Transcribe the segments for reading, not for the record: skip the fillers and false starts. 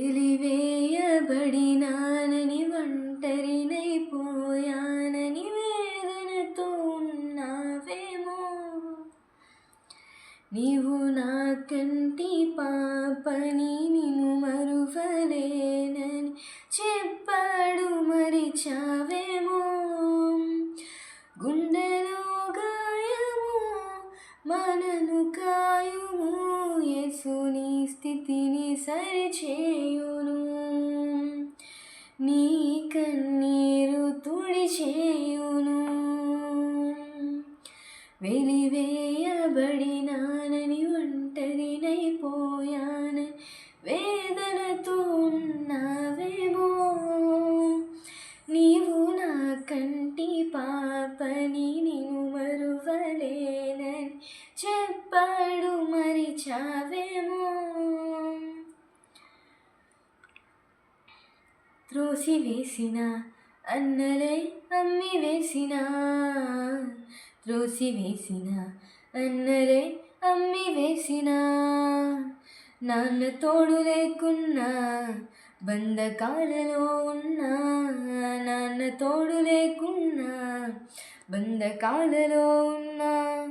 వెలివేయబడినానని ఒంటరినైపోయానని వేదనతో ఉన్నావేమో. నీవు నా కంటి పాపని నిన్ను మరువలేనని చెప్పాడు మరిచావేమో. గుండెలో గాయము మనను కాయుము, యేసు నీ స్థితిని సరిచేయును. నీ కన్నీరు తుడిచేయును. వెలివేయబడినానని ఒంటరినైపోయానని వేదనతో ఉన్నావేమో. నీవు నా కంటి పాపని నిన్ను మరువలేనని చెప్పాడు మరిచావేమో. త్రోసివేసిన అన్నలే అమ్మివేసిన, త్రోసివేసిన అన్నలే అమ్మివేసిన, నాన్న తోడు లేకున్నా బంధకాలలో ఉన్నా, నాన్న తోడు లేకున్నా బంధకాలలో ఉన్నా,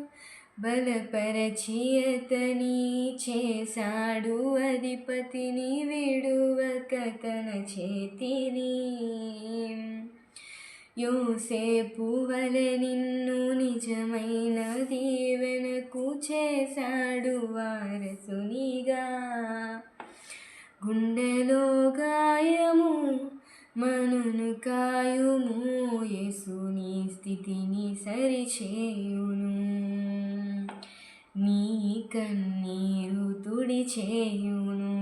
బలపరచి అతని చేశాడు అధిపతిని, విడువక తన చేతిని. యోసేపు వలె నిన్ను నిజమైన దీవెనకు చేశాడు వారసునిగా. గుండెలో గాయము మనను కాయుము, యేసు నీ స్థితిని సరిచేయును. నీ కన్నీరు తుడిచేయును.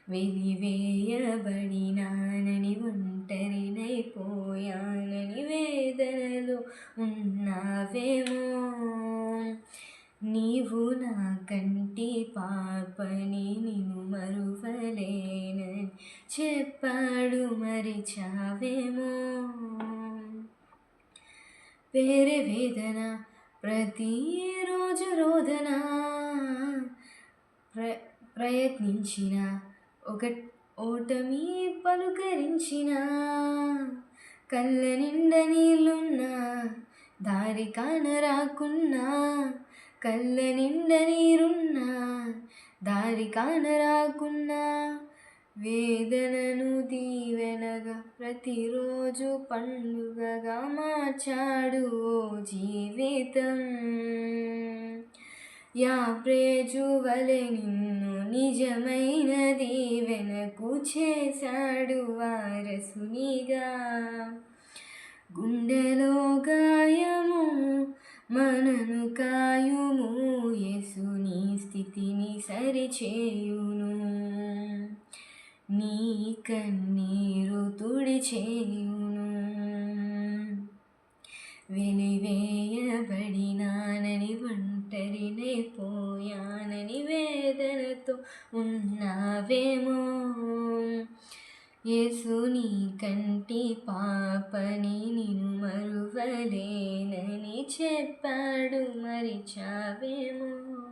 వెలివేయబడినానని ఒంటరినైపోయానని వేదనలో ఉన్నావేమో. నీవు నా కంటి పాపని నిన్ను మరువలేనని చెప్పాడు మరిచావేమో. వేరే వేదన ప్రతిరోజు రోదన, ప్రయత్నించిన ఓటమి పలుకరించిన, కళ్ళ నిండా నీళ్ళున్నా దారి కానరాకున్నా, కళ్ళ నిండా నీరున్నా దారి కానరాకున్నా, వేదనను దీవెనగా ప్రతిరోజు పండుగగా మార్చాడు ఓ జీవితం. యాబ్రేజు వలె నిన్ను నిజమైన దీవెనకు చేశాడు వారసునిగా. గుండెలో గాయము మనను కాయుము, యేసు నీ స్థితిని సరిచేయును. నీ కన్నీరు తుడిచేయును. వెలివేయబడినానని ఒంటరినైపోయానని వేదనతో ఉన్నావేమో. యేసు నీ కంటి పాపని నిన్ను మరువలేనని చెప్పాడు మరిచావేమో.